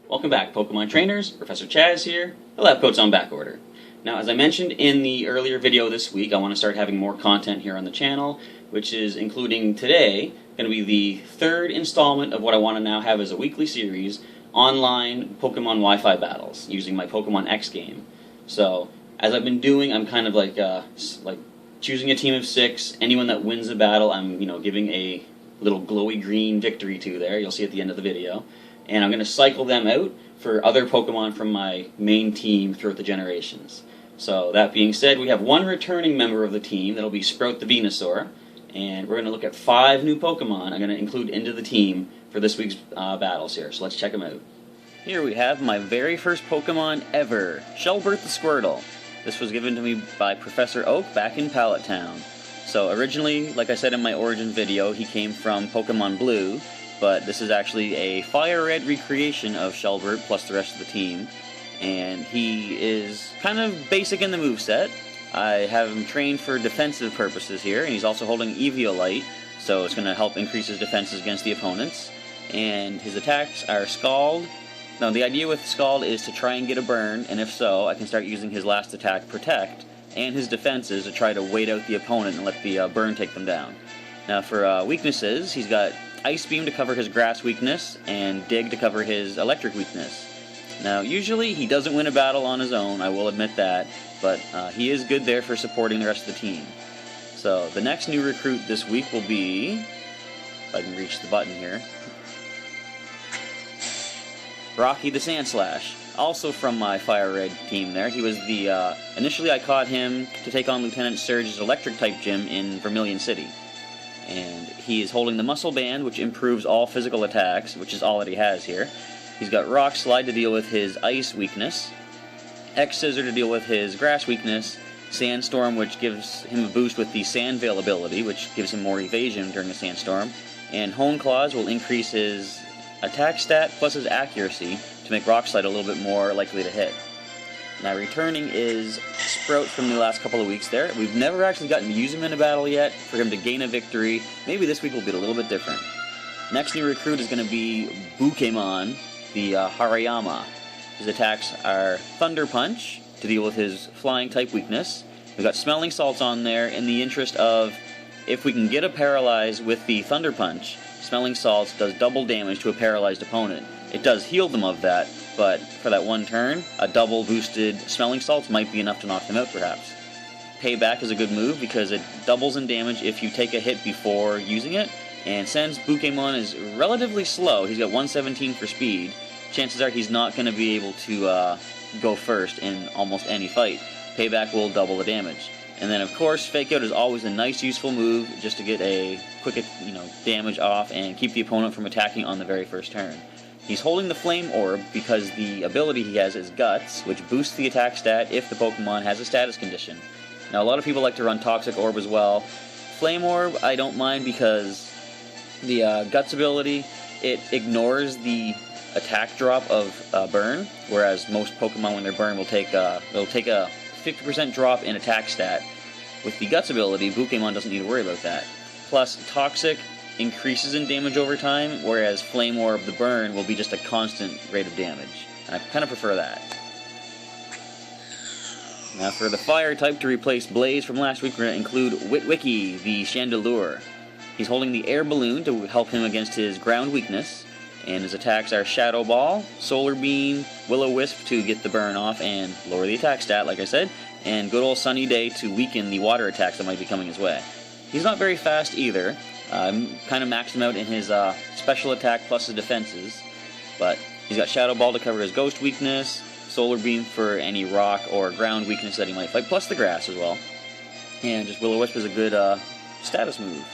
Welcome back, Pokemon trainers. Professor Chaz here. The lab coat's on back order. Now, as I mentioned in the earlier video this week, I want to start having more content here on the channel, which is including today, going to be the third installment of what I want to now have as a weekly series, online Pokemon Wi-Fi battles, using my Pokemon X game. So, as I've been doing, I'm kind of like choosing a team of 6. Anyone that wins the battle, I'm giving a little glowy green victory to there. You'll see at the end of the video. And I'm going to cycle them out for other Pokemon from my main team throughout the generations. So that being said, we have one returning member of the team. That'll be Sprout the Venusaur. And we're going to look at 5 new Pokemon I'm going to include into the team for this week's battles here. So let's check them out. Here we have my very first Pokemon ever, Shelbert the Squirtle. This was given to me by Professor Oak back in Pallet Town. So originally, like I said in my origin video, he came from Pokemon Blue, but this is actually a Fire Red recreation of Shelbert plus the rest of the team. And he is kind of basic in the moveset. I have him trained for defensive purposes here, and he's also holding Eviolite, so it's going to help increase his defenses against the opponents. And his attacks are Scald. Now, the idea with Scald is to try and get a burn, and if so, I can start using his last attack, Protect, and his defenses to try to wait out the opponent and let the burn take them down. Now, for weaknesses, he's got Ice Beam to cover his grass weakness, and Dig to cover his electric weakness. Now, usually he doesn't win a battle on his own, I will admit that, but he is good there for supporting the rest of the team. So, the next new recruit this week will be, if I can reach the button here, Rocky the Sandslash, also from my Fire Red team there. He was the, initially I caught him to take on Lieutenant Surge's Electric-type gym in Vermilion City. And he is holding the Muscle Band, which improves all physical attacks, which is all that he has here. He's got Rock Slide to deal with his Ice weakness, X-Scissor to deal with his Grass weakness, Sandstorm, which gives him a boost with the Sand Veil ability, which gives him more evasion during the Sandstorm, and Hoenn Claws will increase his attack stat plus his accuracy to make Rock Slide a little bit more likely to hit. Now, returning is Sprout from the last couple of weeks there. We've never actually gotten to use him in a battle yet. For him to gain a victory, maybe this week will be a little bit different. Next new recruit is going to be Buukemon the Hariyama. His attacks are Thunder Punch to deal with his flying type weakness. We've got Smelling Salts on there in the interest of if we can get a paralyze with the Thunder Punch, Smelling Salts does double damage to a paralyzed opponent. It does heal them of that, but for that one turn, a double boosted Smelling Salts might be enough to knock them out perhaps. Payback is a good move because it doubles in damage if you take a hit before using it, and since Buukemon is relatively slow, he's got 117 for speed, chances are he's not going to be able to go first in almost any fight. Payback will double the damage. And then of course, Fake Out is always a nice useful move just to get a quick damage off and keep the opponent from attacking on the very first turn. He's holding the Flame Orb because the ability he has is Guts, which boosts the attack stat if the Pokemon has a status condition. Now, a lot of people like to run Toxic Orb as well. Flame Orb, I don't mind because the Guts ability, it ignores the attack drop of Burn, whereas most Pokemon when they're Burn will take a 50% drop in attack stat. With the Guts ability, Buukemon doesn't need to worry about that. Plus, Toxic increases in damage over time, whereas Flame Orb, the Burn, will be just a constant rate of damage. And I kind of prefer that. Now for the Fire type to replace Blaze from last week, we're going to include Witwicky the Chandelure. He's holding the Air Balloon to help him against his ground weakness, and his attacks are Shadow Ball, Solar Beam, Will-O-Wisp to get the burn off and lower the attack stat, like I said, and good old Sunny Day to weaken the water attacks that might be coming his way. He's not very fast either. Kind of maxed him out in his special attack plus his defenses, but he's got Shadow Ball to cover his Ghost weakness, Solar Beam for any rock or ground weakness that he might fight, plus the grass as well. And just Will-O-Wisp is a good status move.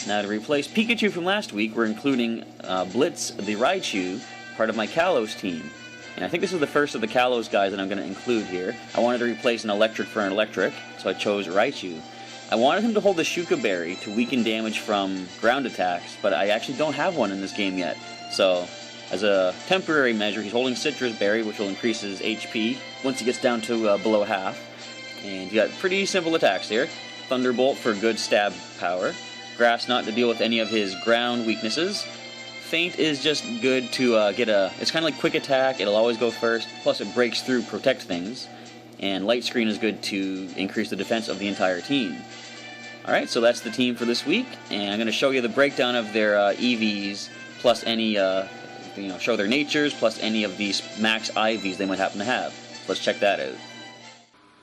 Now to replace Pikachu from last week, we're including Blitz the Raichu, part of my Kalos team. And I think this is the first of the Kalos guys that I'm going to include here. I wanted to replace an electric for an electric, so I chose Raichu. I wanted him to hold the Shuka Berry to weaken damage from ground attacks, but I actually don't have one in this game yet. So, as a temporary measure, he's holding Citrus Berry, which will increase his HP once he gets down to below half. And he's got pretty simple attacks here. Thunderbolt for good stab power. Grass Knot to deal with any of his ground weaknesses. Feint is just good to get a... It's kind of like Quick Attack, it'll always go first, plus it breaks through, protect things. And Light Screen is good to increase the defense of the entire team. Alright, so that's the team for this week, and I'm going to show you the breakdown of their EVs, plus any, show their natures, plus any of these max IVs they might happen to have. Let's check that out.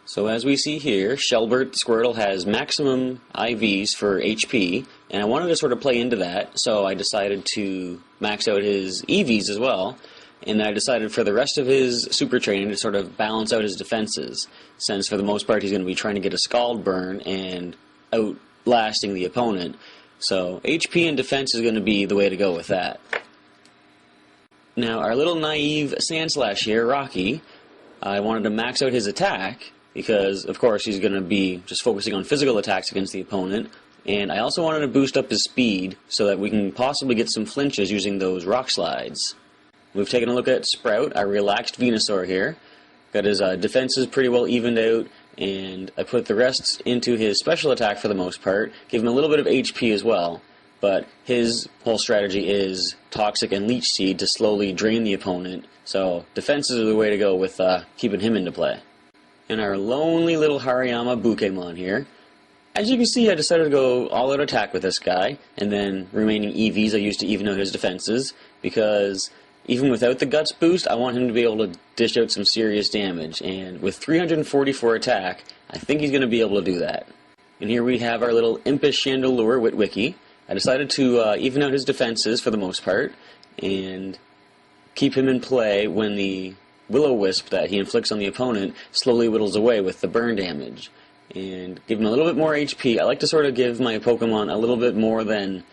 So as we see here, Shelbert Squirtle has maximum IVs for HP, and I wanted to sort of play into that, so I decided to max out his EVs as well, and I decided for the rest of his super training to sort of balance out his defenses, since for the most part he's going to be trying to get a Scald Burn and outlasting the opponent. So HP and defense is going to be the way to go with that. Now our little naive Sandslash here, Rocky, I wanted to max out his attack, because of course he's going to be just focusing on physical attacks against the opponent, and I also wanted to boost up his speed so that we can possibly get some flinches using those rock slides. We've taken a look at Sprout, our relaxed Venusaur here. Got his defenses pretty well evened out, and I put the rest into his special attack for the most part, give him a little bit of HP as well, but his whole strategy is Toxic and Leech Seed to slowly drain the opponent, so defenses are the way to go with keeping him into play. And our lonely little Hariyama Buukemon here. As you can see, I decided to go all-out attack with this guy, and then remaining EVs I used to even out his defenses, because even without the Guts boost, I want him to be able to dish out some serious damage, and with 344 attack, I think he's going to be able to do that. And here we have our little impish Chandelure, Witwicky. I decided to even out his defenses for the most part, and keep him in play when the Will-O-Wisp that he inflicts on the opponent slowly whittles away with the burn damage. And give him a little bit more HP. I like to sort of give my Pokemon a little bit more than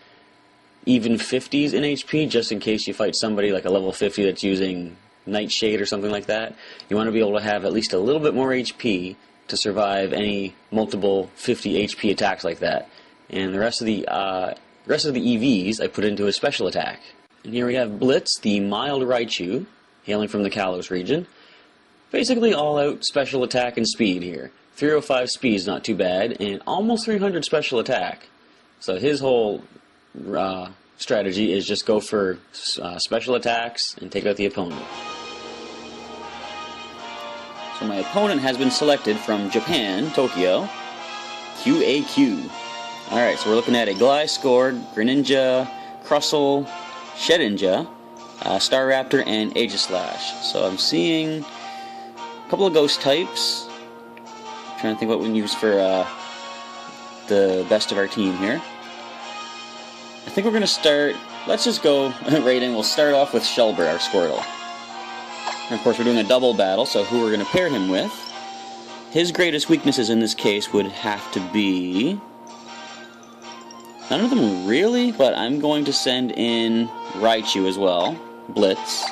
even 50s in HP, just in case you fight somebody like a level 50 that's using Nightshade or something like that. You want to be able to have at least a little bit more HP to survive any multiple 50 HP attacks like that. And the rest of the EVs I put into a special attack. And here we have Blitz, the mild Raichu, hailing from the Kalos region. Basically all-out special attack and speed here. 305 speed is not too bad, and almost 300 special attack. So his whole strategy is just go for special attacks and take out the opponent. So my opponent has been selected from Japan, Tokyo, QAQ. Alright, so we're looking at a Gliscor, Greninja, Crustle, Shedinja, Staraptor, and Aegislash. So I'm seeing a couple of ghost types. I'm trying to think what we can use for the best of our team here. I think we're going to start, let's just go right in. We'll start off with Shelbert, our Squirtle. And of course we're doing a double battle, so who we're going to pair him with. His greatest weaknesses in this case would have to be... none of them really, but I'm going to send in Raichu as well, Blitz.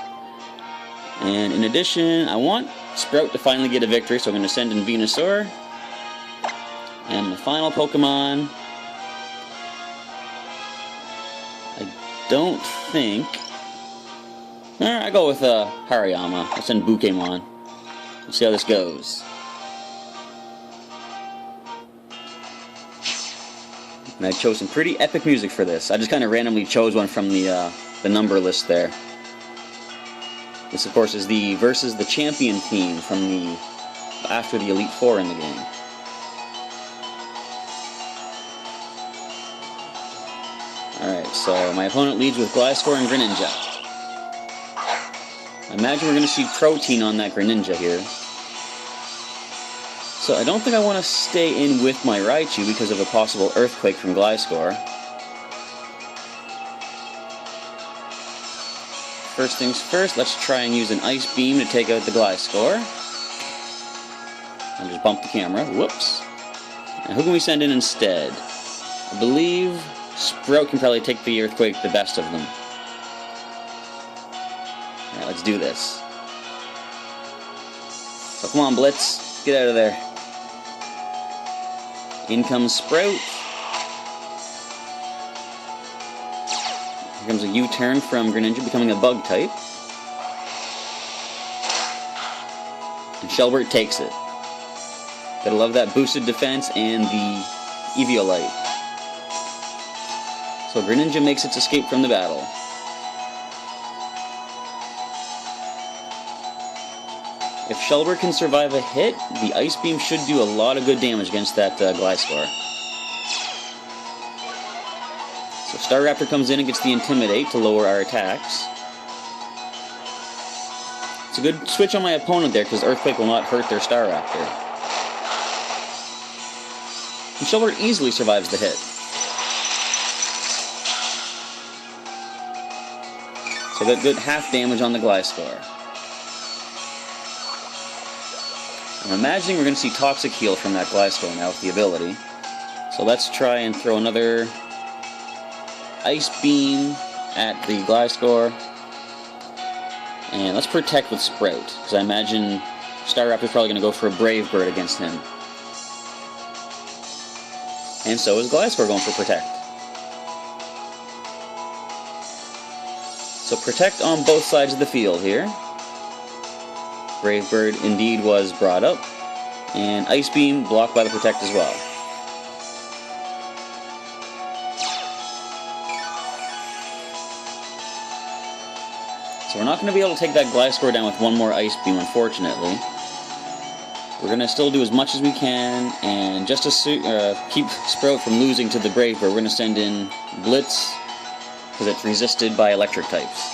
And in addition, I want Sprout to finally get a victory, so I'm going to send in Venusaur. And the final Pokemon... I don't think... I go with Hariyama. I'll send Buukemon. We'll see how this goes. And I chose some pretty epic music for this. I just kind of randomly chose one from the number list there. This, of course, is the Versus the Champion theme from the after the Elite Four in the game. Alright, so my opponent leads with Gliscor and Greninja. I imagine we're going to see Protein on that Greninja here. So I don't think I want to stay in with my Raichu because of a possible Earthquake from Gliscor. First things first, let's try and use an Ice Beam to take out the Gliscor. And just bump the camera. Whoops. Now who can we send in instead? I believe Sprout can probably take the Earthquake the best of them. Alright, let's do this. So come on, Blitz. Get out of there. In comes Sprout. Here comes a U-turn from Greninja, becoming a Bug type. And Shelbert takes it. Gotta love that boosted defense and the Eviolite. So Greninja makes its escape from the battle. If Shelbert can survive a hit, the Ice Beam should do a lot of good damage against that Gliscor. So Staraptor comes in and gets the Intimidate to lower our attacks. It's a good switch on my opponent there, because Earthquake will not hurt their Staraptor. And Shelbert easily survives the hit. So that good half damage on the Gliscor. I'm imagining we're going to see Toxic Heal from that Gliscor now with the ability. So let's try and throw another Ice Beam at the Gliscor. And let's Protect with Sprout, because I imagine Staraptor's probably going to go for a Brave Bird against him. And so is Gliscor going for Protect. So Protect on both sides of the field here. Brave Bird indeed was brought up. And Ice Beam blocked by the Protect as well. So we're not going to be able to take that Gliscor down with one more Ice Beam, unfortunately. We're going to still do as much as we can, and just to keep Sprout from losing to the Brave Bird, we're going to send in Blitz, because it's resisted by electric types.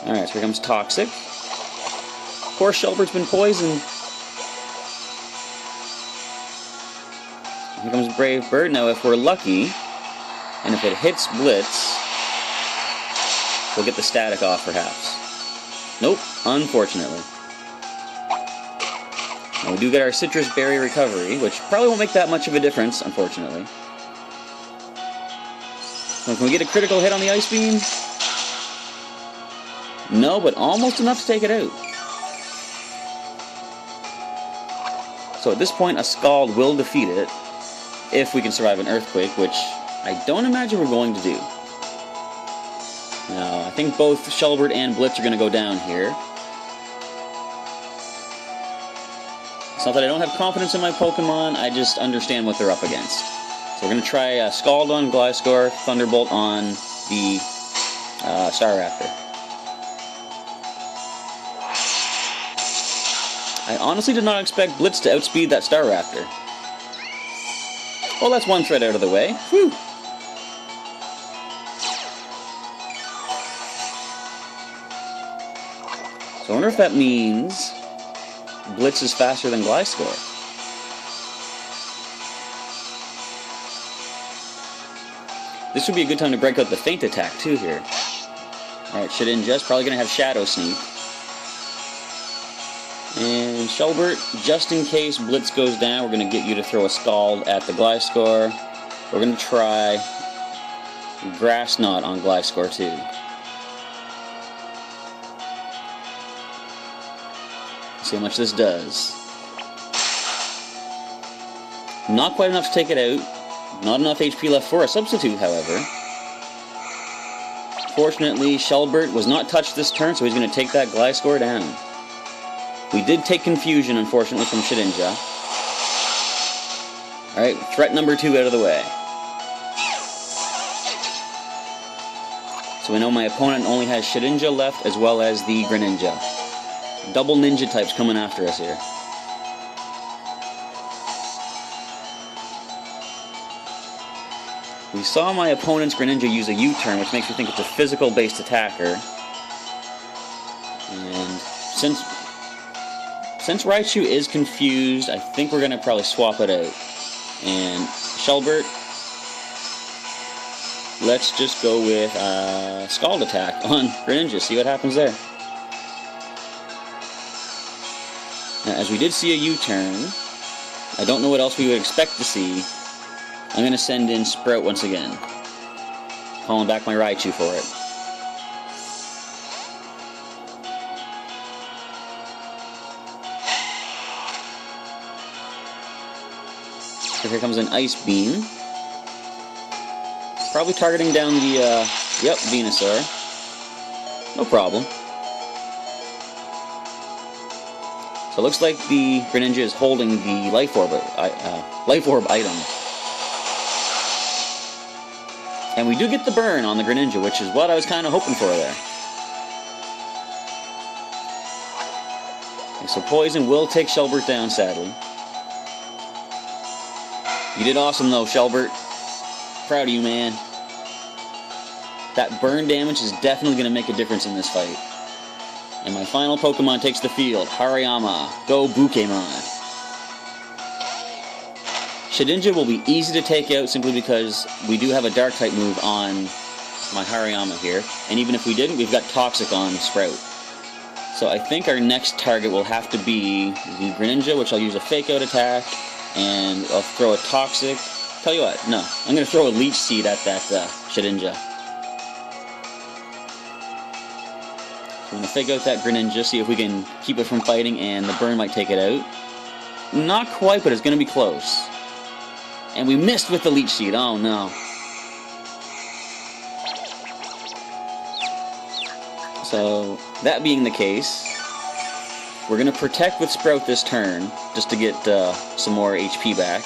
Alright, so here comes Toxic. Poor Shelbert's been poisoned. Here comes Brave Bird. Now, if we're lucky, and if it hits Blitz, we'll get the static off, perhaps. Nope, unfortunately. Now, we do get our Citrus Berry recovery, which probably won't make that much of a difference, unfortunately. So can we get a critical hit on the Ice Beam? No, but almost enough to take it out. So at this point, a Scald will defeat it, if we can survive an Earthquake, which I don't imagine we're going to do. Now, I think both Shelbert and Blitz are going to go down here. It's not that I don't have confidence in my Pokemon, I just understand what they're up against. So we're going to try Scald on Gliscor, Thunderbolt on the Staraptor. I honestly did not expect Blitz to outspeed that Staraptor. Well, that's one threat out of the way. Whew. So I wonder if that means Blitz is faster than Gliscor. This would be a good time to break out the Feint attack, too, here. Alright, Shedinja's probably going to have Shadow Sneak. And Shelbert, just in case Blitz goes down, we're going to get you to throw a Scald at the Gliscor. We're going to try Grass Knot on Gliscor too. See how much this does. Not quite enough to take it out. Not enough HP left for a substitute, however. Fortunately, Shelbert was not touched this turn, so he's going to take that Gliscor down. We did take Confusion, unfortunately, from Shedinja. Alright, threat number 2 out of the way. So we know my opponent only has Shedinja left, as well as the Greninja. Double Ninja types coming after us here. We saw my opponent's Greninja use a U-turn, which makes me think it's a physical-based attacker. And since Raichu is confused, I think we're going to probably swap it out. And Shelbert, let's just go with Scald attack on Greninja, see what happens there. Now, as we did see a U-turn, I don't know what else we would expect to see. I'm going to send in Sprout once again. Calling back my Raichu for it. So here comes an Ice Beam. Probably targeting down the, Venusaur. No problem. So it looks like the Greninja is holding the Life Orb item. And we do get the burn on the Greninja, which is what I was kind of hoping for there. Okay, so Poison will take Shelbert down, sadly. You did awesome, though, Shelbert. Proud of you, man. That burn damage is definitely going to make a difference in this fight. And my final Pokemon takes the field. Hariyama. Go Buukemon. Shedinja will be easy to take out simply because we do have a Dark-type move on my Hariyama here. And even if we didn't, we've got Toxic on Sprout. So I think our next target will have to be the Greninja, which I'll use a Fake-Out attack. And I'll throw a Toxic. Tell you what, no. I'm going to throw a Leech Seed at that Shedinja. I'm going to Fake Out that Greninja, see if we can keep it from fighting, and the burn might take it out. Not quite, but it's going to be close. And we missed with the Leech Seed. Oh, no. So, that being the case, we're going to Protect with Sprout this turn, just to get some more HP back.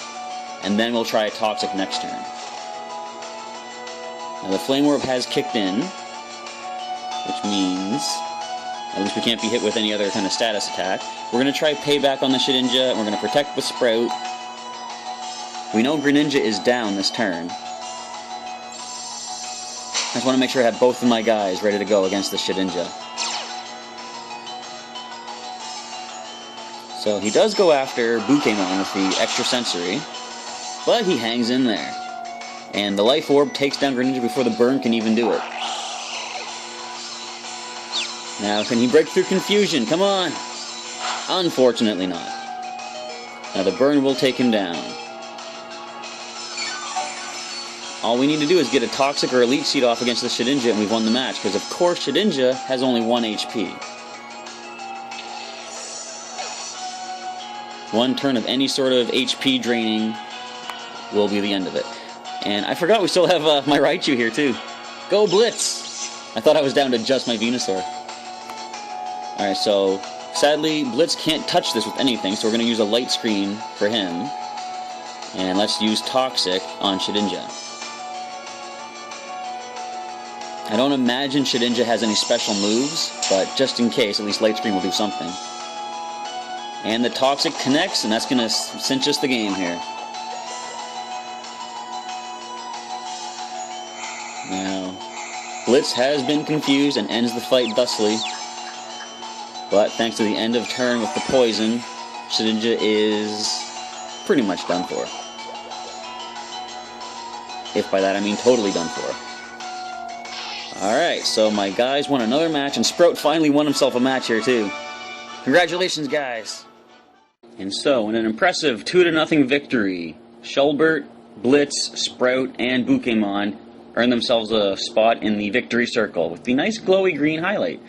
And then we'll try a Toxic next turn. Now, the Flame Orb has kicked in, which means at least we can't be hit with any other kind of status attack. We're going to try Payback on the Shedinja, and we're going to Protect with Sprout. We know Greninja is down this turn. I just want to make sure I have both of my guys ready to go against the Shedinja. So he does go after Buukemon with the extra sensory, but he hangs in there. And the Life Orb takes down Greninja before the burn can even do it. Now, can he break through confusion? Come on! Unfortunately not. Now the burn will take him down. All we need to do is get a Toxic or a Leech Seed off against the Shedinja and we've won the match, because of course Shedinja has only 1 HP. One turn of any sort of HP draining will be the end of it. And I forgot we still have my Raichu here too. Go Blitz! I thought I was down to just my Venusaur. Alright, so sadly Blitz can't touch this with anything, so we're going to use a Light Screen for him. And let's use Toxic on Shedinja. I don't imagine Shedinja has any special moves, but just in case, at least Light Screen will do something. And the Toxic connects, and that's going to cinch us the game here. Now, Blitz has been confused and ends the fight thusly. But thanks to the end of turn with the poison, Shedinja is pretty much done for. If by that I mean totally done for. Alright, so my guys won another match, and Sprout finally won himself a match here too. Congratulations, guys! And so, in an impressive 2-0 victory, Shelbert, Blitz, Sprout, and Buukemon earned themselves a spot in the victory circle with the nice glowy green highlight.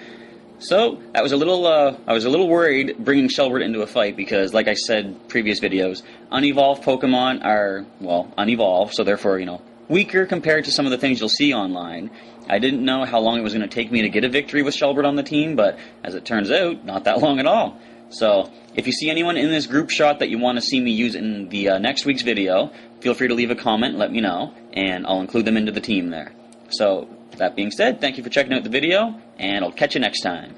So, I was a little worried bringing Shelbert into a fight because, like I said in previous videos, unevolved Pokemon are, well, unevolved, so therefore, you know, weaker compared to some of the things you'll see online. I didn't know how long it was going to take me to get a victory with Shelbert on the team, but as it turns out, not that long at all. So, if you see anyone in this group shot that you want to see me use in the next week's video, feel free to leave a comment and let me know, and I'll include them into the team there. So, that being said, thank you for checking out the video, and I'll catch you next time.